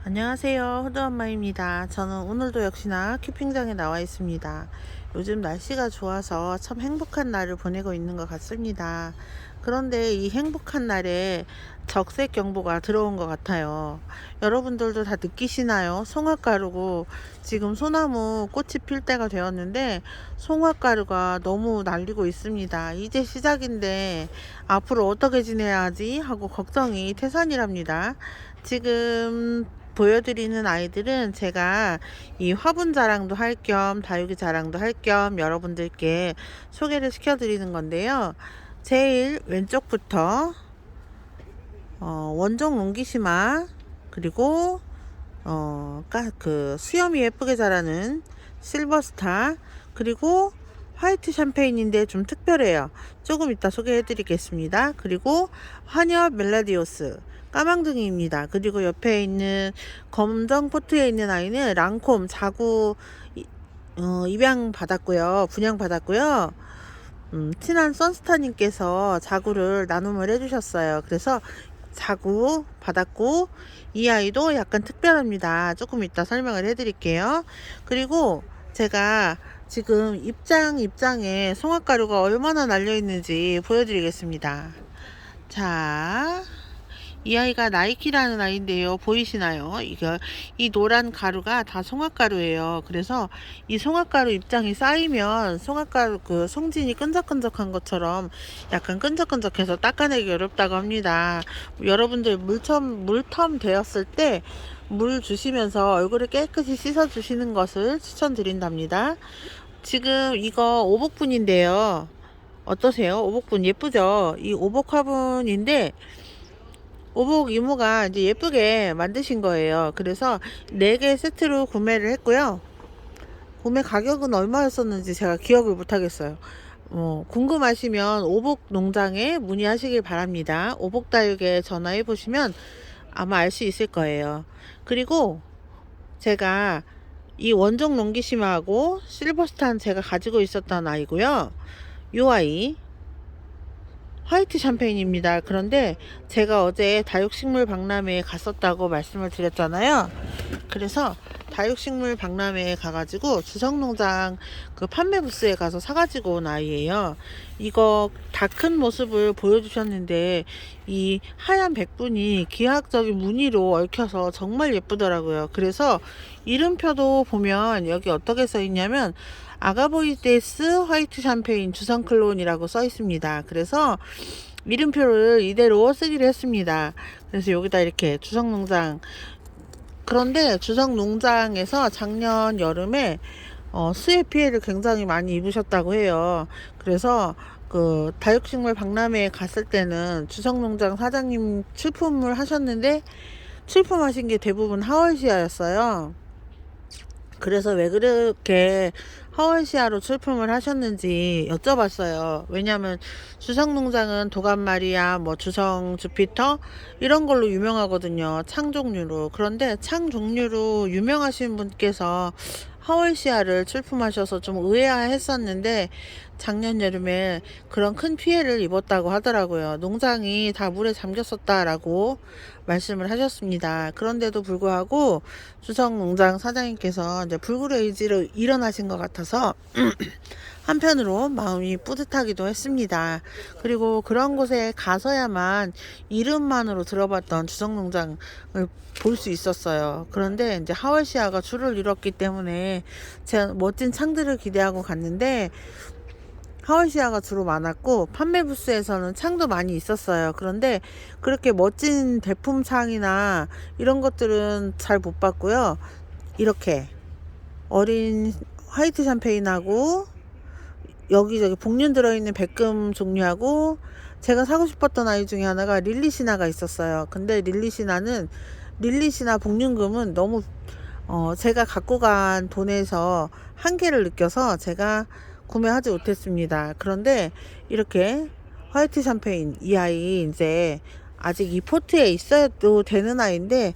안녕하세요. 호두엄마입니다. 저는 오늘도 역시나 키핑장에 나와 있습니다. 요즘 날씨가 좋아서 참 행복한 날을 보내고 있는 것 같습니다. 그런데 이 행복한 날에 적색경보가 들어온 것 같아요. 여러분들도 다 느끼시나요? 송화가루고 지금 소나무 꽃이 필 때가 되었는데 송화가루가 너무 날리고 있습니다. 이제 시작인데 앞으로 어떻게 지내야 하지 하고 걱정이 태산이랍니다. 지금 보여드리는 아이들은 제가 이 화분 자랑도 할 겸 다육이 자랑도 할 겸 여러분들께 소개를 시켜드리는 건데요. 제일 왼쪽부터 원종 롱기시마, 그리고 수염이 예쁘게 자라는 실버스타, 그리고 화이트 샴페인인데 좀 특별해요. 조금 이따 소개해 드리겠습니다. 그리고 화녀 멜라디오스 까망둥이입니다. 그리고 옆에 있는 검정 포트에 있는 아이는 랑콤 자구 입양 받았고요. 분양 받았고요. 친한 선스타님께서 자구를 나눔을 해주셨어요. 그래서 자구 받았고, 이 아이도 약간 특별합니다. 조금 이따 설명을 해드릴게요. 그리고 제가 지금 입장에 송화가루가 얼마나 날려있는지 보여드리겠습니다. 자, 이 아이가 나이키라는 아이인데요. 보이시나요? 이 노란 가루가 다 송화가루예요. 그래서 이 송화가루 입장이 쌓이면 송화가루 송진이 끈적끈적한 것처럼 약간 끈적끈적해서 닦아내기 어렵다고 합니다. 여러분들 물텀 되었을 때 물 주시면서 얼굴을 깨끗이 씻어 주시는 것을 추천드린답니다. 지금 이거 오복분인데요. 어떠세요? 오복분 예쁘죠? 이 오복 화분인데 오복 이모가 이제 예쁘게 만드신 거예요. 그래서 4개 세트로 구매를 했고요. 구매 가격은 얼마였었는지 제가 기억을 못 하겠어요. 궁금하시면 오복 농장에 문의하시길 바랍니다. 오복 다육에 전화해 보시면 아마 알 수 있을 거예요. 그리고 제가 이 원종 롱기시마하고 실버스탄 제가 가지고 있었던 아이고요. 요 아이 화이트 샴페인입니다. 그런데 제가 어제 다육식물 박람회에 갔었다고 말씀을 드렸잖아요. 그래서 다육식물 박람회에 가가지고 주성농장 판매 부스에 가서 사가지고 온 아이예요. 이거 다 큰 모습을 보여주셨는데 이 하얀 백분이 기하학적인 무늬로 얽혀서 정말 예쁘더라고요. 그래서 이름표도 보면 여기 어떻게 써 있냐면 아가보이데스 화이트 샴페인 주성 클론이라고 써 있습니다. 그래서 이름표를 이대로 쓰기로 했습니다. 그래서 여기다 이렇게 주성농장, 그런데 주성농장에서 작년 여름에 수해 피해를 굉장히 많이 입으셨다고 해요. 그래서 다육식물 박람회에 갔을 때는 주성농장 사장님 출품을 하셨는데 출품하신 게 대부분 하월시아였어요. 그래서 왜 그렇게 하월시아로 출품을 하셨는지 여쭤봤어요. 왜냐면 주성농장은 도감마리아, 주성 주피터 이런 걸로 유명하거든요. 창 종류로. 그런데 창 종류로 유명하신 분께서 하월시아를 출품하셔서 좀 의아했었는데 작년 여름에 그런 큰 피해를 입었다고 하더라고요. 농장이 다 물에 잠겼었다라고 말씀을 하셨습니다. 그런데도 불구하고 주성농장 사장님께서 이제 불굴의 의지로 일어나신 것 같아서 한편으로 마음이 뿌듯하기도 했습니다. 그리고 그런 곳에 가서야만 이름만으로 들어봤던 주성농장을 볼 수 있었어요. 그런데 이제 하월시아가 줄을 이뤘기 때문에 제가 멋진 창들을 기대하고 갔는데 하월시아가 주로 많았고 판매 부스에서는 창도 많이 있었어요. 그런데 그렇게 멋진 대품 창이나 이런 것들은 잘 못 봤고요. 이렇게 어린 화이트 샴페인하고 여기저기 복륜 들어있는 백금 종류하고 제가 사고 싶었던 아이 중에 하나가 릴리시나가 있었어요. 근데 릴리시나 복륜금은 너무 제가 갖고 간 돈에서 한계를 느껴서 제가 구매하지 못했습니다. 그런데 이렇게 화이트 샴페인 이 아이 이제 아직 이 포트에 있어도 되는 아이인데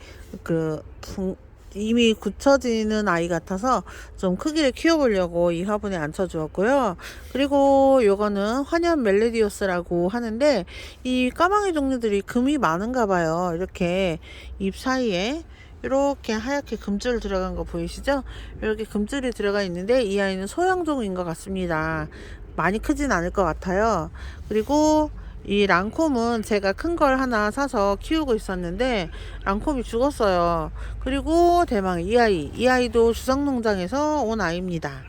이미 굳혀지는 아이 같아서 좀 크기를 키워보려고 이 화분에 앉혀주었고요. 그리고 요거는 화년 멜레디오스라고 하는데 이 까망이 종류들이 금이 많은가 봐요. 이렇게 잎 사이에 이렇게 하얗게 금줄 들어간 거 보이시죠? 이렇게 금줄이 들어가 있는데 이 아이는 소형종인 것 같습니다. 많이 크진 않을 것 같아요. 그리고 이 랑콤은 제가 큰 걸 하나 사서 키우고 있었는데 랑콤이 죽었어요. 그리고 대망 이 아이도 주상농장에서 온 아이입니다.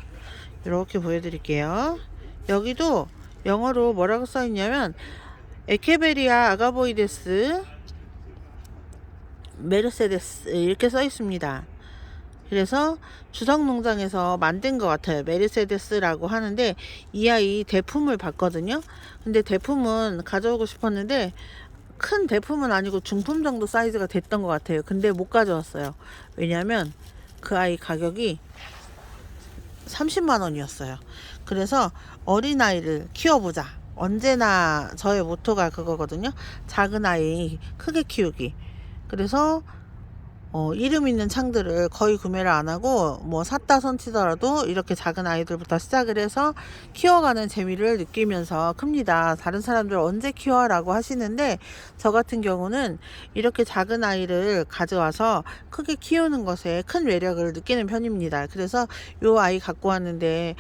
이렇게 보여드릴게요. 여기도 영어로 뭐라고 써있냐면 에케베리아 아가보이데스 메르세데스 이렇게 써있습니다. 그래서 주성농장에서 만든 것 같아요. 메르세데스라고 하는데 이 아이 대품을 봤거든요. 근데 대품은 가져오고 싶었는데 큰 대품은 아니고 중품 정도 사이즈가 됐던 것 같아요. 근데 못 가져왔어요. 왜냐면 그 아이 가격이 30만 원이었어요. 그래서 어린아이를 키워보자. 언제나 저의 모토가 그거거든요. 작은 아이 크게 키우기. 그래서 이름 있는 창들을 거의 구매를 안 하고 뭐 샀다 손치더라도 이렇게 작은 아이들부터 시작을 해서 키워가는 재미를 느끼면서 큽니다. 다른 사람들 언제 키워? 라고 하시는데 저 같은 경우는 이렇게 작은 아이를 가져와서 크게 키우는 것에 큰 매력을 느끼는 편입니다. 그래서 요 아이 갖고 왔는데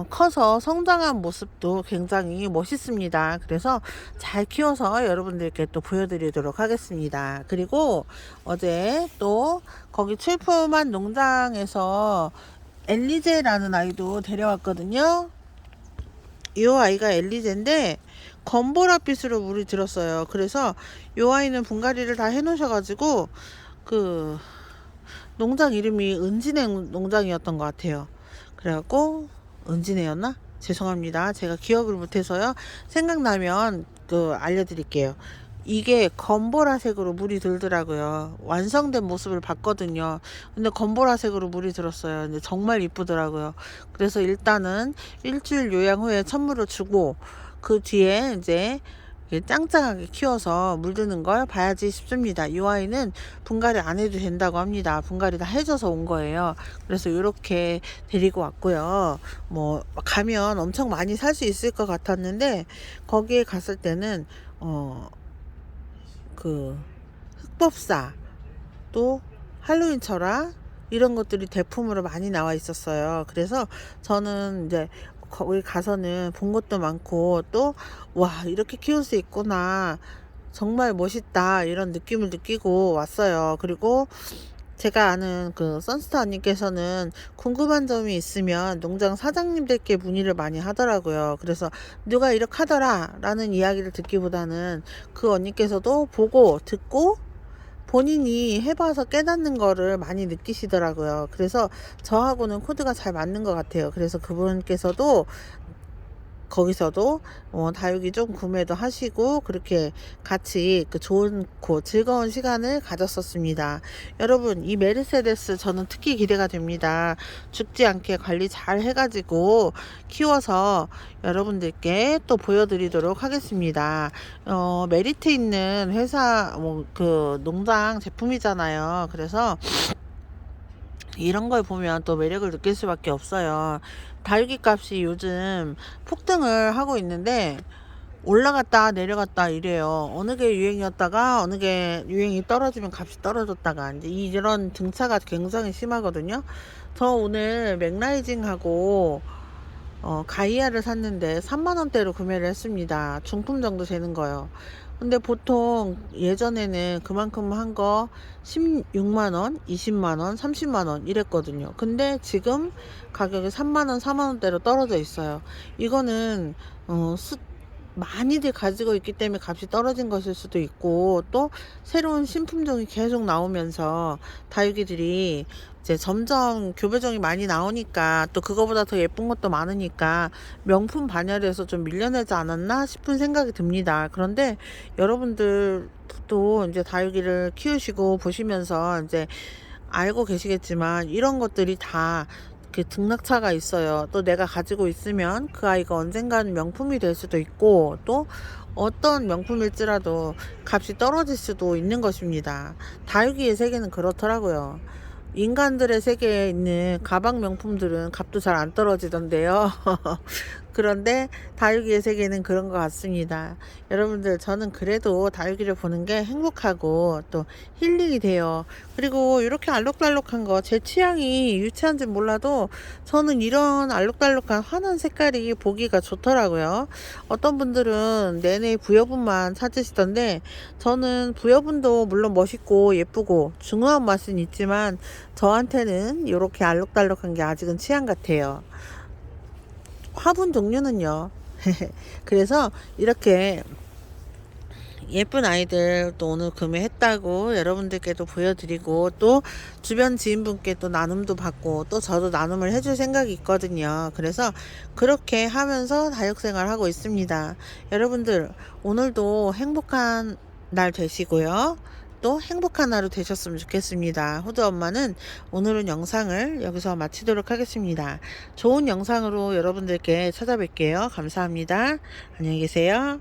커서 성장한 모습도 굉장히 멋있습니다. 그래서 잘 키워서 여러분들께 또 보여드리도록 하겠습니다. 그리고 어제 또 거기 출품한 농장에서 엘리제라는 아이도 데려왔거든요. 이 아이가 엘리제인데 검보랏빛으로 물이 들었어요. 그래서 이 아이는 분갈이를 다 해놓으셔가지고 그 농장 이름이 은진해 농장이었던 것 같아요. 그래갖고 은진해였나? 죄송합니다. 제가 기억을 못해서요. 생각나면 알려드릴게요. 이게 검보라색으로 물이 들더라고요. 완성된 모습을 봤거든요. 근데 검보라색으로 물이 들었어요. 근데 정말 이쁘더라고요. 그래서 일단은 일주일 요양 후에 천물을 주고 그 뒤에 이제 짱짱하게 키워서 물드는 걸 봐야지 싶습니다. 이 아이는 분갈이 안 해도 된다고 합니다. 분갈이 다 해줘서 온 거예요. 그래서 이렇게 데리고 왔고요. 뭐 가면 엄청 많이 살 수 있을 것 같았는데 거기에 갔을 때는 그 흑법사 또 할로윈 철화 이런 것들이 대품으로 많이 나와 있었어요. 그래서 저는 이제 거기 가서는 본 것도 많고 또 와 이렇게 키울 수 있구나 정말 멋있다 이런 느낌을 느끼고 왔어요. 그리고 제가 아는 그 선스타 언니께서는 궁금한 점이 있으면 농장 사장님들께 문의를 많이 하더라고요. 그래서 누가 이렇게 하더라 라는 이야기를 듣기보다는 그 언니께서도 보고 듣고 본인이 해봐서 깨닫는 거를 많이 느끼시더라고요. 그래서 저하고는 코드가 잘 맞는 것 같아요. 그래서 그분께서도 거기서도 다육이 좀 구매도 하시고 그렇게 같이 그 좋고 즐거운 시간을 가졌었습니다. 여러분 이 메르세데스 저는 특히 기대가 됩니다. 죽지 않게 관리 잘 해가지고 키워서 여러분들께 또 보여드리도록 하겠습니다. 메리트 있는 회사 그 농장 제품이잖아요. 그래서 이런 걸 보면 또 매력을 느낄 수밖에 없어요. 다육이 값이 요즘 폭등을 하고 있는데 올라갔다 내려갔다 이래요. 어느 게 유행이었다가 어느 게 유행이 떨어지면 값이 떨어졌다가 이제 이런 등차가 굉장히 심하거든요. 저 오늘 맥라이징하고 가이아를 샀는데 3만원대로 구매를 했습니다. 중품 정도 되는 거요. 근데 보통 예전에는 그만큼 한 거 16만원, 20만원, 30만원 이랬거든요. 근데 지금 가격이 3만원, 4만원대로 떨어져 있어요. 이거는 많이들 가지고 있기 때문에 값이 떨어진 것일 수도 있고 또 새로운 신품종이 계속 나오면서 다육이들이 이제 점점 교배종이 많이 나오니까 또 그거보다 더 예쁜 것도 많으니까 명품 반열에서 좀 밀려나지 않았나 싶은 생각이 듭니다. 그런데 여러분들도 이제 다육이를 키우시고 보시면서 이제 알고 계시겠지만 이런 것들이 다 그 등락차가 있어요. 또 내가 가지고 있으면 그 아이가 언젠가는 명품이 될 수도 있고 또 어떤 명품일지라도 값이 떨어질 수도 있는 것입니다. 다육이의 세계는 그렇더라고요. 인간들의 세계에 있는 가방 명품들은 값도 잘 안 떨어지던데요. 그런데 다육이의 세계는 그런 것 같습니다. 여러분들, 저는 그래도 다육이를 보는 게 행복하고 또 힐링이 돼요. 그리고 이렇게 알록달록한 거, 제 취향이 유치한지 몰라도 저는 이런 알록달록한 환한 색깔이 보기가 좋더라고요. 어떤 분들은 내내 부여분만 찾으시던데, 저는 부여분도 물론 멋있고 예쁘고 중후한 맛은 있지만 저한테는 이렇게 알록달록한 게 아직은 취향 같아요. 화분 종류는요. 그래서 이렇게 예쁜 아이들 또 오늘 구매했다고 여러분들께도 보여드리고, 또 주변 지인분께 또 나눔도 받고, 또 저도 나눔을 해줄 생각이 있거든요. 그래서 그렇게 하면서 다육생활 하고 있습니다. 여러분들, 오늘도 행복한 날 되시고요. 또 행복한 하루 되셨으면 좋겠습니다. 호두 엄마는 오늘은 영상을 여기서 마치도록 하겠습니다. 좋은 영상으로 여러분들께 찾아뵐게요. 감사합니다. 안녕히 계세요.